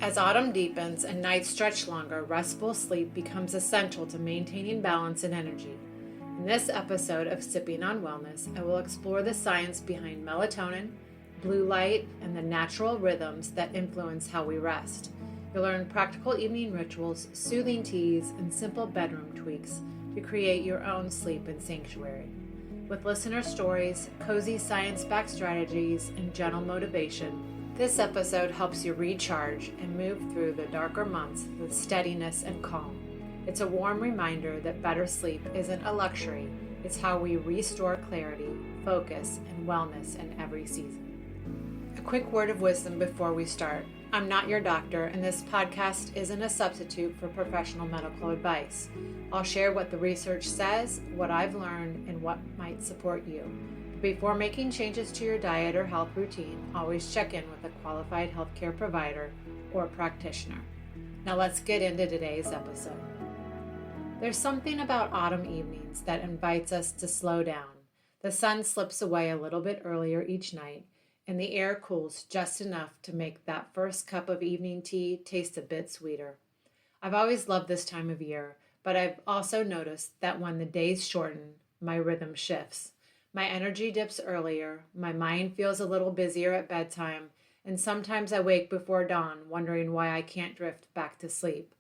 As autumn deepens and nights stretch longer, restful sleep becomes essential to maintaining balance and energy. In this episode of Sipping on Wellness, I will explore the science behind melatonin, blue light, and the natural rhythms that influence how we rest. You'll learn practical evening rituals, soothing teas, and simple bedroom tweaks to create your own sleep and sanctuary. With listener stories, cozy science-backed strategies, and gentle motivation, this episode helps you recharge and move through the darker months with steadiness and calm. It's a warm reminder that better sleep isn't a luxury, it's how we restore clarity, focus, and wellness in every season. A quick word of wisdom before we start. I'm not your doctor, and this podcast isn't a substitute for professional medical advice. I'll share what the research says, what I've learned, and what might support you. Before making changes to your diet or health routine, always check in with a qualified healthcare provider or practitioner. Now let's get into today's episode. There's something about autumn evenings that invites us to slow down. The sun slips away a little bit earlier each night, and the air cools just enough to make that first cup of evening tea taste a bit sweeter. I've always loved this time of year, but I've also noticed that when the days shorten, my rhythm shifts. My energy dips earlier, my mind feels a little busier at bedtime, and sometimes I wake before dawn wondering why I can't drift back to sleep.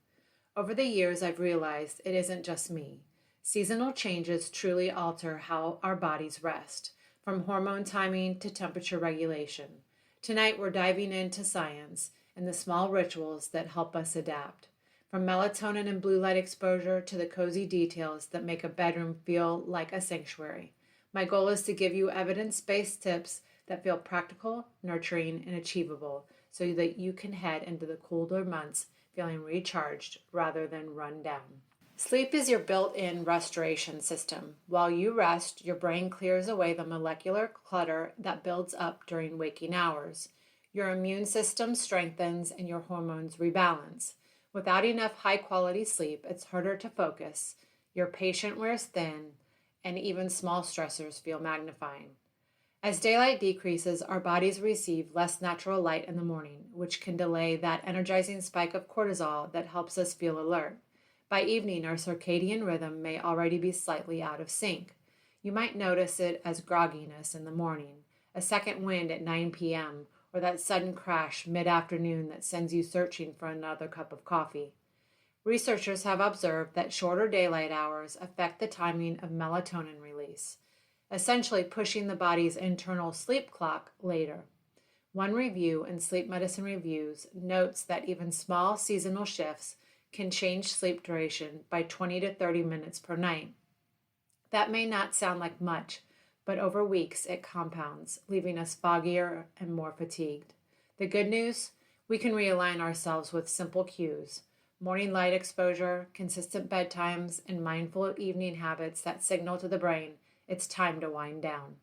Over the years, I've realized it isn't just me. Seasonal changes truly alter how our bodies rest, from hormone timing to temperature regulation. Tonight, we're diving into science and the small rituals that help us adapt. From melatonin and blue light exposure to the cozy details that make a bedroom feel like a sanctuary. My goal is to give you evidence-based tips that feel practical, nurturing, and achievable so that you can head into the cooler months feeling recharged rather than run down. Sleep is your built-in restoration system. While you rest, your brain clears away the molecular clutter that builds up during waking hours. Your immune system strengthens and your hormones rebalance. Without enough high-quality sleep, it's harder to focus, your patient wears thin, and even small stressors feel magnifying. As daylight decreases, our bodies receive less natural light in the morning, which can delay that energizing spike of cortisol that helps us feel alert. By evening, our circadian rhythm may already be slightly out of sync. You might notice it as grogginess in the morning, a second wind at 9 p.m., or that sudden crash mid-afternoon that sends you searching for another cup of coffee. Researchers have observed that shorter daylight hours affect the timing of melatonin release, essentially pushing the body's internal sleep clock later. One review in Sleep Medicine Reviews notes that even small seasonal shifts can change sleep duration by 20 to 30 minutes per night. That may not sound like much, but over weeks it compounds, leaving us foggier and more fatigued. The good news? We can realign ourselves with simple cues. Morning light exposure, consistent bedtimes, and mindful evening habits that signal to the brain it's time to wind down.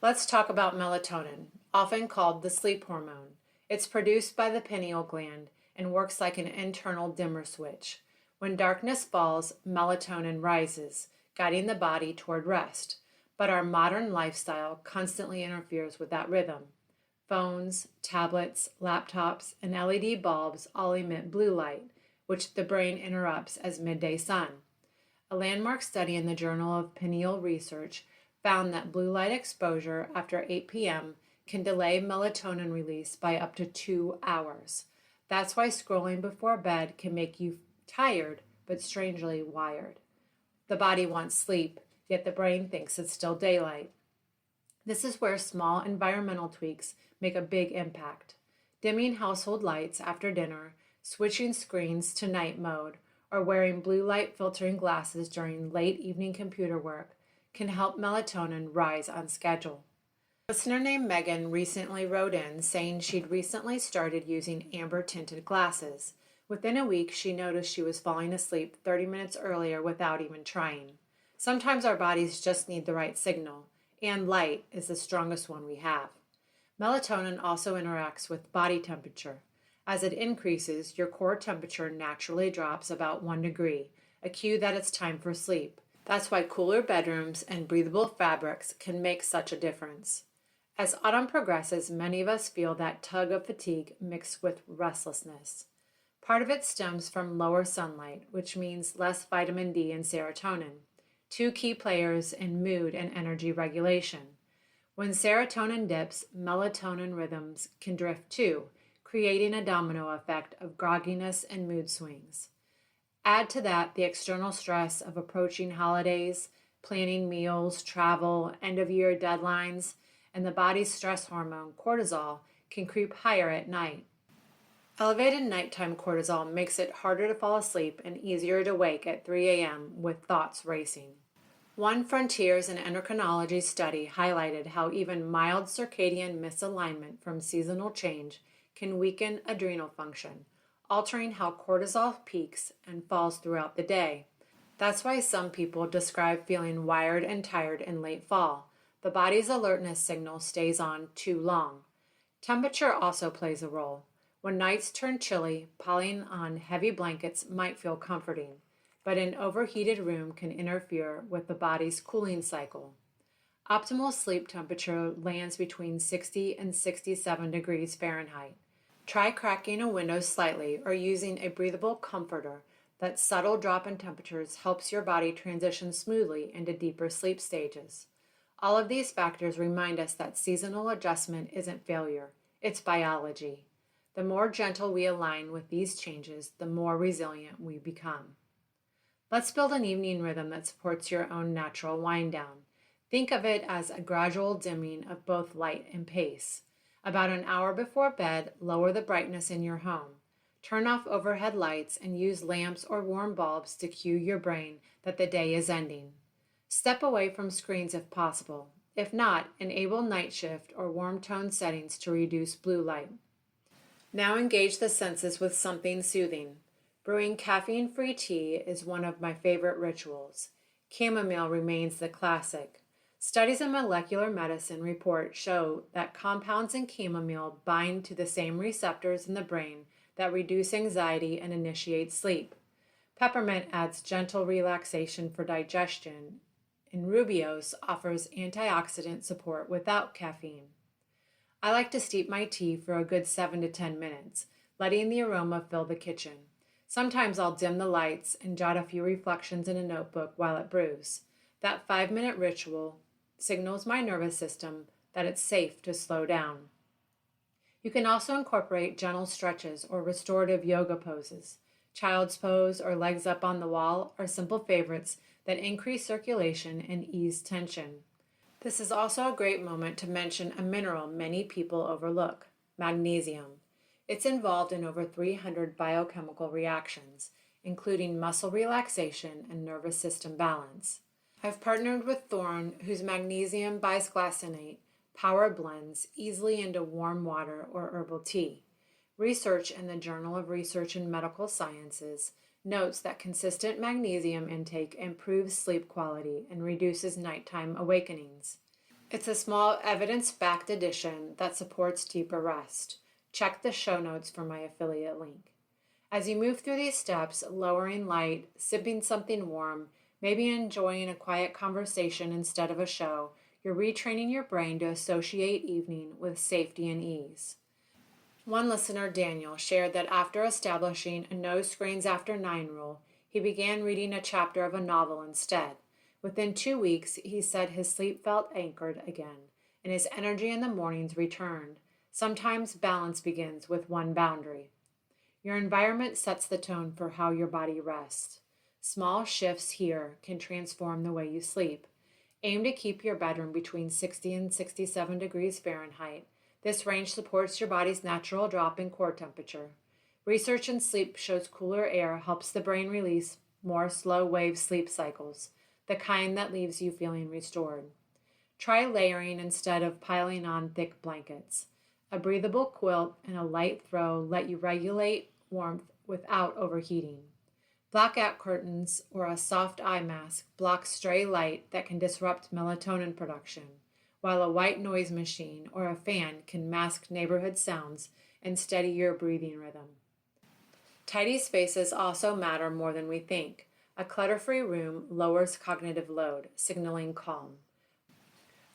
Let's talk about melatonin, often called the sleep hormone. It's produced by the pineal gland and works like an internal dimmer switch. When darkness falls, melatonin rises, guiding the body toward rest. But our modern lifestyle constantly interferes with that rhythm. Phones, tablets, laptops, and LED bulbs all emit blue light, which the brain interrupts as midday sun. A landmark study in the Journal of Pineal Research found that blue light exposure after 8 p.m. can delay melatonin release by up to 2 hours. That's why scrolling before bed can make you tired but strangely wired. The body wants sleep, yet the brain thinks it's still daylight. This is where small environmental tweaks make a big impact. Dimming household lights after dinner, switching screens to night mode, or wearing blue light filtering glasses during late evening computer work can help melatonin rise on schedule. A listener named Megan recently wrote in saying she'd recently started using amber tinted glasses. Within a week, she noticed she was falling asleep 30 minutes earlier without even trying. Sometimes our bodies just need the right signal, and light is the strongest one we have. Melatonin also interacts with body temperature. As it increases, your core temperature naturally drops about 1 degree, a cue that it's time for sleep. That's why cooler bedrooms and breathable fabrics can make such a difference. As autumn progresses, many of us feel that tug of fatigue mixed with restlessness. Part of it stems from lower sunlight, which means less vitamin D and serotonin, two key players in mood and energy regulation. When serotonin dips, melatonin rhythms can drift too, creating a domino effect of grogginess and mood swings. Add to that the external stress of approaching holidays, planning meals, travel, end of year deadlines, and the body's stress hormone, cortisol, can creep higher at night. Elevated nighttime cortisol makes it harder to fall asleep and easier to wake at 3 a.m. with thoughts racing. One Frontiers in Endocrinology study highlighted how even mild circadian misalignment from seasonal change can weaken adrenal function, altering how cortisol peaks and falls throughout the day. That's why some people describe feeling wired and tired in late fall. The body's alertness signal stays on too long. Temperature also plays a role. When nights turn chilly, piling on heavy blankets might feel comforting, but an overheated room can interfere with the body's cooling cycle. Optimal sleep temperature lands between 60 and 67 degrees Fahrenheit. Try cracking a window slightly or using a breathable comforter. That subtle drop in temperatures helps your body transition smoothly into deeper sleep stages. All of these factors remind us that seasonal adjustment isn't failure, it's biology. The more gentle we align with these changes, the more resilient we become. Let's build an evening rhythm that supports your own natural wind down. Think of it as a gradual dimming of both light and pace. About an hour before bed, lower the brightness in your home. Turn off overhead lights and use lamps or warm bulbs to cue your brain that the day is ending. Step away from screens if possible. If not, enable night shift or warm tone settings to reduce blue light. Now engage the senses with something soothing. Brewing caffeine-free tea is one of my favorite rituals. Chamomile remains the classic. Studies in molecular medicine report show that compounds in chamomile bind to the same receptors in the brain that reduce anxiety and initiate sleep. Peppermint adds gentle relaxation for digestion, and rooibos offers antioxidant support without caffeine. I like to steep my tea for a good 7 to 10 minutes, letting the aroma fill the kitchen. Sometimes I'll dim the lights and jot a few reflections in a notebook while it brews. That 5-minute ritual signals my nervous system that it's safe to slow down. You can also incorporate gentle stretches or restorative yoga poses. Child's pose or legs up on the wall are simple favorites that increase circulation and ease tension. This is also a great moment to mention a mineral many people overlook, magnesium. It's involved in over 300 biochemical reactions, including muscle relaxation and nervous system balance. I've partnered with Thorne, whose magnesium bisglycinate power blends easily into warm water or herbal tea. Research in the Journal of Research in Medical Sciences notes that consistent magnesium intake improves sleep quality and reduces nighttime awakenings. It's a small evidence-backed addition that supports deeper rest. Check the show notes for my affiliate link. As you move through these steps, lowering light, sipping something warm, maybe enjoying a quiet conversation instead of a show, you're retraining your brain to associate evening with safety and ease. One listener, Daniel, shared that after establishing a no screens after 9 rule, he began reading a chapter of a novel instead. Within 2 weeks, he said his sleep felt anchored again, and his energy in the mornings returned. Sometimes balance begins with one boundary. Your environment sets the tone for how your body rests. Small shifts here can transform the way you sleep. Aim to keep your bedroom between 60 and 67 degrees Fahrenheit. This range supports your body's natural drop in core temperature. Research in sleep shows cooler air helps the brain release more slow-wave sleep cycles, the kind that leaves you feeling restored. Try layering instead of piling on thick blankets. A breathable quilt and a light throw let you regulate warmth without overheating. Blackout curtains or a soft eye mask block stray light that can disrupt melatonin production, while a white noise machine or a fan can mask neighborhood sounds and steady your breathing rhythm. Tidy spaces also matter more than we think. A clutter-free room lowers cognitive load, signaling calm.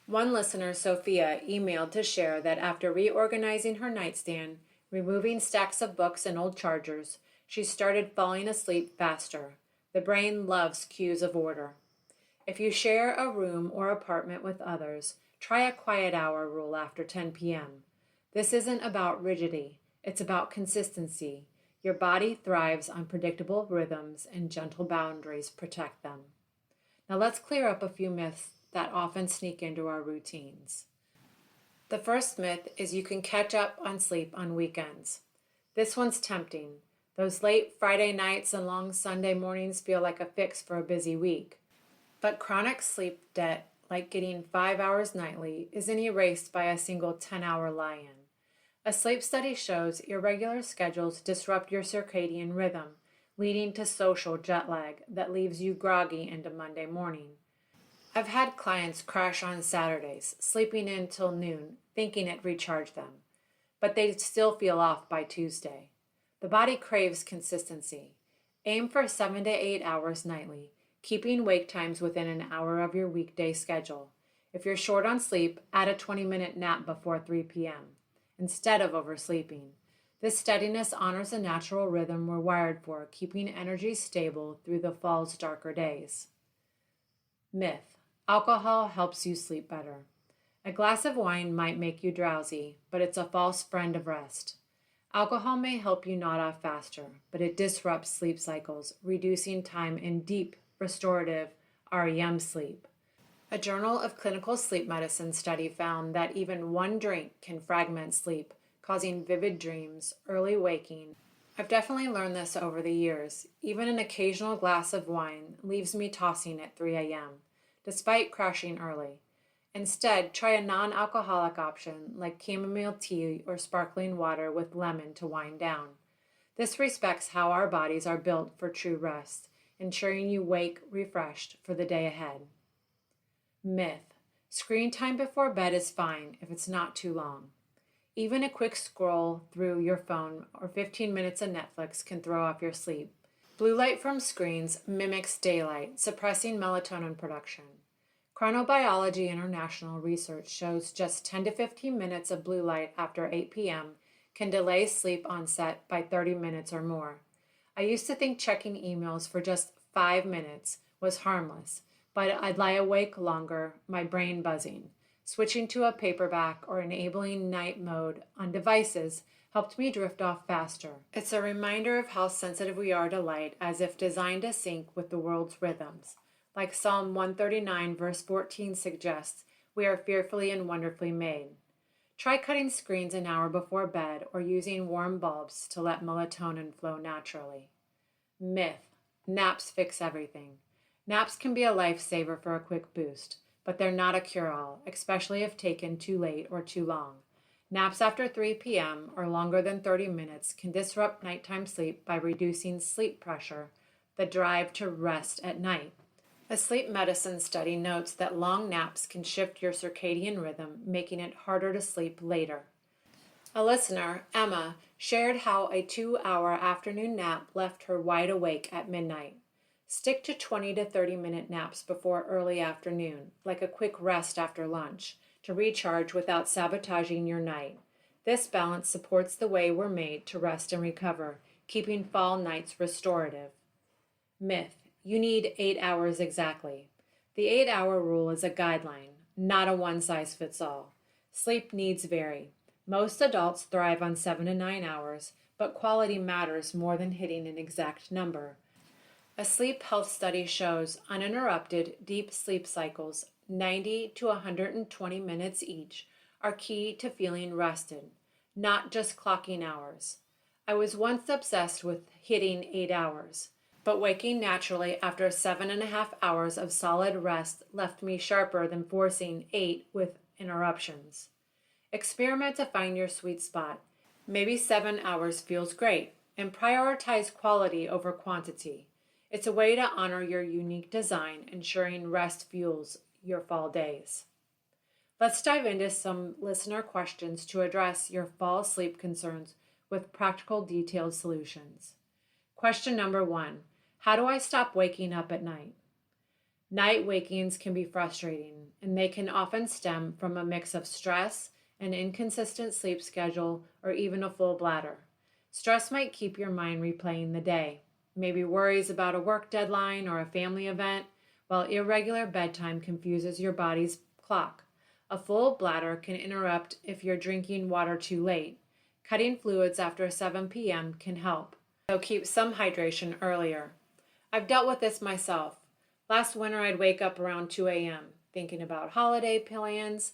One listener, Sophia, emailed to share that after reorganizing her nightstand, removing stacks of books and old chargers, she started falling asleep faster. The brain loves cues of order. If you share a room or apartment with others, try a quiet hour rule after 10 p.m. This isn't about rigidity, it's about consistency. Your body thrives on predictable rhythms, and gentle boundaries protect them. Now let's clear up a few myths that often sneak into our routines. The first myth is you can catch up on sleep on weekends. This one's tempting. Those late Friday nights and long Sunday mornings feel like a fix for a busy week. But chronic sleep debt, like getting 5 hours nightly, isn't erased by a single 10-hour lie-in. A sleep study shows irregular schedules disrupt your circadian rhythm, leading to social jet lag that leaves you groggy into Monday morning. I've had clients crash on Saturdays, sleeping in till noon, thinking it recharged them, but they still feel off by Tuesday. The body craves consistency. Aim for 7 to 8 hours nightly, keeping wake times within an hour of your weekday schedule. If you're short on sleep, add a 20-minute nap before 3 p.m. instead of oversleeping. This steadiness honors a natural rhythm we're wired for, keeping energy stable through the fall's darker days. Myth: alcohol helps you sleep better. A glass of wine might make you drowsy, but it's a false friend of rest. Alcohol may help you nod off faster, but it disrupts sleep cycles, reducing time in deep, restorative REM sleep. A Journal of Clinical Sleep Medicine study found that even one drink can fragment sleep, causing vivid dreams, early waking. I've definitely learned this over the years. Even an occasional glass of wine leaves me tossing at 3 a.m., despite crashing early. Instead, try a non-alcoholic option like chamomile tea or sparkling water with lemon to wind down. This respects how our bodies are built for true rest, ensuring you wake refreshed for the day ahead. Myth: screen time before bed is fine if it's not too long. Even a quick scroll through your phone or 15 minutes of Netflix can throw off your sleep. Blue light from screens mimics daylight, suppressing melatonin production. Chronobiology International research shows just 10 to 15 minutes of blue light after 8 p.m. can delay sleep onset by 30 minutes or more. I used to think checking emails for just 5 minutes was harmless, but I'd lie awake longer, my brain buzzing. Switching to a paperback or enabling night mode on devices helped me drift off faster. It's a reminder of how sensitive we are to light, as if designed to sync with the world's rhythms. Like Psalm 139 verse 14 suggests, we are fearfully and wonderfully made. Try cutting screens an hour before bed or using warm bulbs to let melatonin flow naturally. Myth: naps fix everything. Naps can be a lifesaver for a quick boost, but they're not a cure-all, especially if taken too late or too long. Naps after 3 p.m. or longer than 30 minutes can disrupt nighttime sleep by reducing sleep pressure, the drive to rest at night. A sleep medicine study notes that long naps can shift your circadian rhythm, making it harder to sleep later. A listener, Emma, shared how a 2-hour afternoon nap left her wide awake at midnight. Stick to 20 to 30-minute naps before early afternoon, like a quick rest after lunch, to recharge without sabotaging your night. This balance supports the way we're made to rest and recover, keeping fall nights restorative. Myth: you need 8 hours exactly. The 8-hour rule is a guideline, not a one-size-fits-all. Sleep needs vary. Most adults thrive on 7 to 9 hours, but quality matters more than hitting an exact number. A sleep health study shows uninterrupted, deep sleep cycles, 90 to 120 minutes each, are key to feeling rested, not just clocking hours. I was once obsessed with hitting 8 hours, but waking naturally after 7.5 hours of solid rest left me sharper than forcing 8 with interruptions. Experiment to find your sweet spot. Maybe 7 hours feels great, and prioritize quality over quantity. It's a way to honor your unique design, ensuring rest fuels your fall days. Let's dive into some listener questions to address your fall sleep concerns with practical, detailed solutions. Question number 1: how do I stop waking up at night? Night wakings can be frustrating, and they can often stem from a mix of stress, an inconsistent sleep schedule, or even a full bladder. Stress might keep your mind replaying the day, maybe worries about a work deadline or a family event, while irregular bedtime confuses your body's clock. A full bladder can interrupt if you're drinking water too late. Cutting fluids after 7 p.m. can help, so keep some hydration earlier. I've dealt with this myself. Last winter, I'd wake up around 2 a.m. thinking about holiday plans.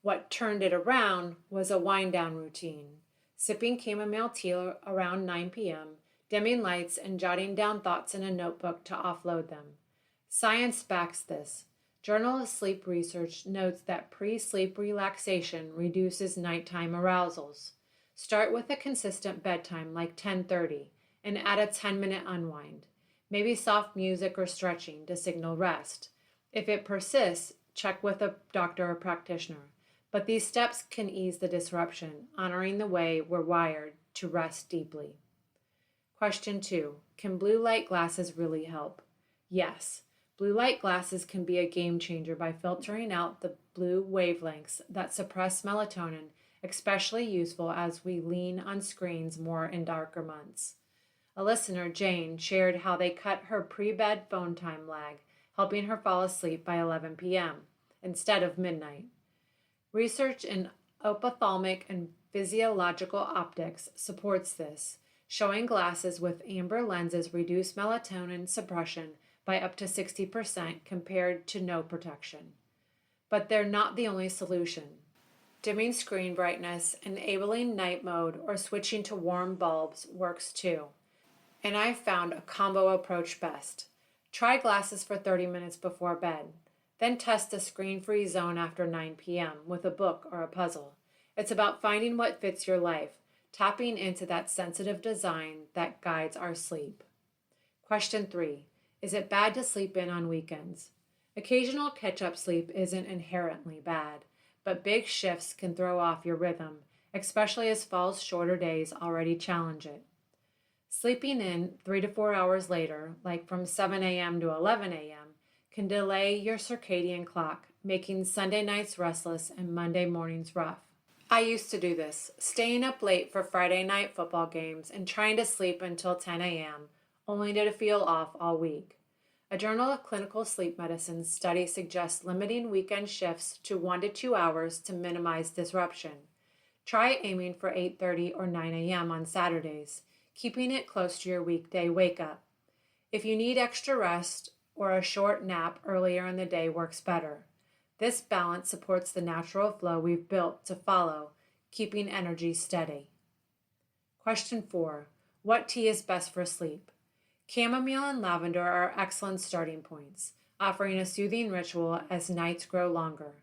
What turned it around was a wind-down routine. Sipping chamomile tea around 9 p.m., dimming lights, and jotting down thoughts in a notebook to offload them. Science backs this. Journal of Sleep Research notes that pre-sleep relaxation reduces nighttime arousals. Start with a consistent bedtime like 10:30 and add a 10-minute unwind. Maybe soft music or stretching to signal rest. If it persists, check with a doctor or practitioner. But these steps can ease the disruption, honoring the way we're wired to rest deeply. Question 2. Can blue light glasses really help? Yes. Blue light glasses can be a game changer by filtering out the blue wavelengths that suppress melatonin, especially useful as we lean on screens more in darker months. A listener, Jane, shared how they cut her pre-bed phone time lag, helping her fall asleep by 11 p.m. instead of midnight. Research in ophthalmic and physiological optics supports this, showing glasses with amber lenses reduce melatonin suppression by up to 60% compared to no protection. But they're not the only solution. Dimming screen brightness, enabling night mode, or switching to warm bulbs works too. And I've found a combo approach best. Try glasses for 30 minutes before bed. Then test a screen-free zone after 9 p.m. with a book or a puzzle. It's about finding what fits your life, tapping into that sensitive design that guides our sleep. Question 3. Is it bad to sleep in on weekends? Occasional catch-up sleep isn't inherently bad, but big shifts can throw off your rhythm, especially as fall's shorter days already challenge it. Sleeping in 3 to 4 hours later, like from 7 a.m. to 11 a.m., can delay your circadian clock, making Sunday nights restless and Monday mornings rough. I used to do this, staying up late for Friday night football games and trying to sleep until 10 a.m., only to feel off all week. A Journal of Clinical Sleep Medicine study suggests limiting weekend shifts to 1 to 2 hours to minimize disruption. Try aiming for 8:30 or 9 a.m. on Saturdays, keeping it close to your weekday wake-up. If you need extra rest or a short nap earlier in the day works better. This balance supports the natural flow we've built to follow, keeping energy steady. Question 4. What tea is best for sleep? Chamomile and lavender are excellent starting points, offering a soothing ritual as nights grow longer.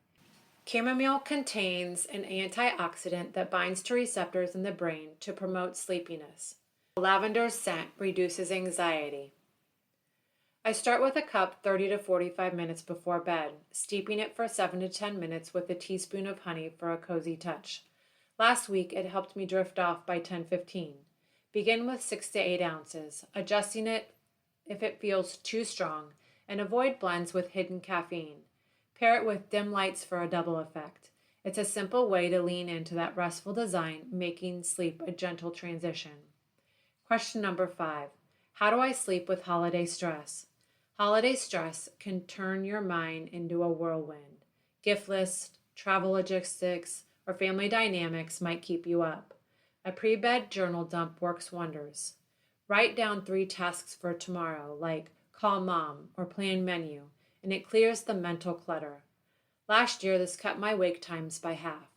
Chamomile contains an antioxidant that binds to receptors in the brain to promote sleepiness. Lavender's scent reduces anxiety. I start with a cup 30 to 45 minutes before bed, steeping it for 7 to 10 minutes with a teaspoon of honey for a cozy touch. Last week, it helped me drift off by 10:15. Begin with 6 to 8 ounces, adjusting it if it feels too strong, and avoid blends with hidden caffeine. Pair it with dim lights for a double effect. It's a simple way to lean into that restful design, making sleep a gentle transition. Question number 5. How do I sleep with holiday stress? Holiday stress can turn your mind into a whirlwind. Gift lists, travel logistics, or family dynamics might keep you up. A pre-bed journal dump works wonders. Write down 3 tasks for tomorrow, like call mom or plan menu, and it clears the mental clutter. Last year, this cut my wake times by half.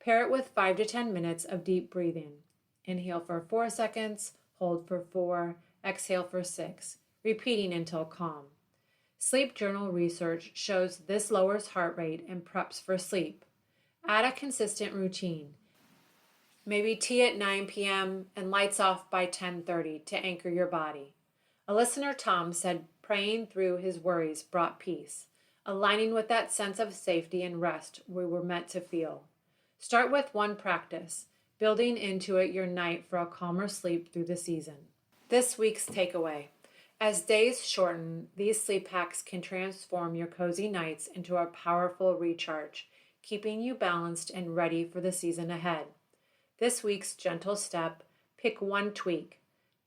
Pair it with 5 to 10 minutes of deep breathing. Inhale for 4 seconds, hold for 4, exhale for 6, repeating until calm. Sleep journal research shows this lowers heart rate and preps for sleep. Add a consistent routine. Maybe tea at 9 p.m. and lights off by 10:30 to anchor your body. A listener, Tom, said praying through his worries brought peace, aligning with that sense of safety and rest we were meant to feel. Start with one practice, building into it your night for a calmer sleep through the season. This week's takeaway. As days shorten, these sleep hacks can transform your cozy nights into a powerful recharge, keeping you balanced and ready for the season ahead. This week's gentle step: pick one tweak.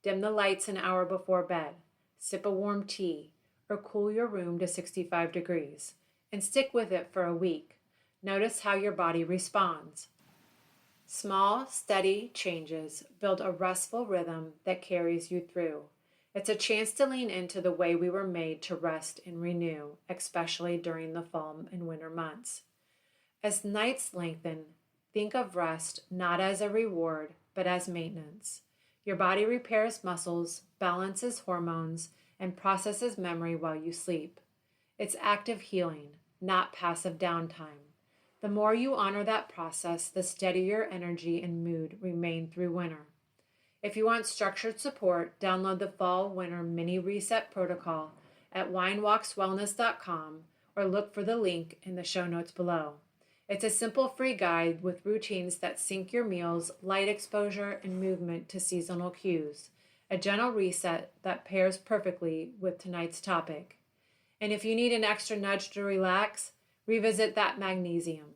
Dim the lights an hour before bed, sip a warm tea, or cool your room to 65 degrees, and stick with it for a week. Notice how your body responds. Small, steady changes build a restful rhythm that carries you through. It's a chance to lean into the way we were made to rest and renew, especially during the fall and winter months. As nights lengthen, think of rest not as a reward, but as maintenance. Your body repairs muscles, balances hormones, and processes memory while you sleep. It's active healing, not passive downtime. The more you honor that process, the steadier energy and mood remain through winter. If you want structured support, download the Fall-Winter Mini Reset Protocol at winewalkswellness.com or look for the link in the show notes below. It's a simple free guide with routines that sync your meals, light exposure, and movement to seasonal cues, a gentle reset that pairs perfectly with tonight's topic. And if you need an extra nudge to relax, revisit that magnesium.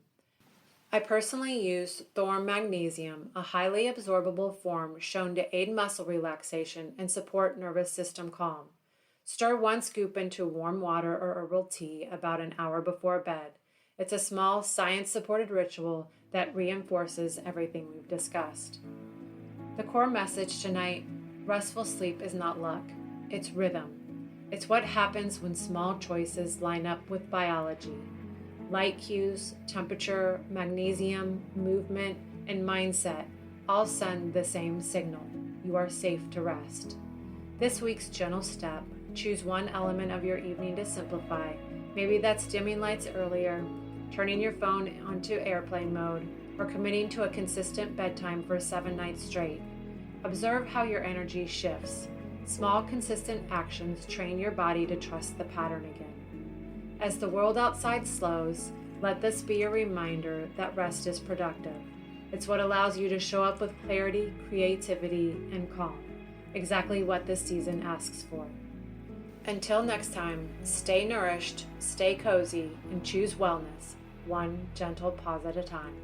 I personally use Thorm Magnesium, a highly absorbable form shown to aid muscle relaxation and support nervous system calm. Stir 1 scoop into warm water or herbal tea about an hour before bed. It's a small, science-supported ritual that reinforces everything we've discussed. The core message tonight: restful sleep is not luck, it's rhythm. It's what happens when small choices line up with biology. Light cues, temperature, magnesium, movement, and mindset all send the same signal: you are safe to rest. This week's gentle step: choose one element of your evening to simplify. Maybe that's dimming lights earlier, turning your phone onto airplane mode, or committing to a consistent bedtime for 7 nights straight. Observe how your energy shifts. Small, consistent actions train your body to trust the pattern again. As the world outside slows, let this be a reminder that rest is productive. It's what allows you to show up with clarity, creativity, and calm. Exactly what this season asks for. Until next time, stay nourished, stay cozy, and choose wellness, one gentle pause at a time.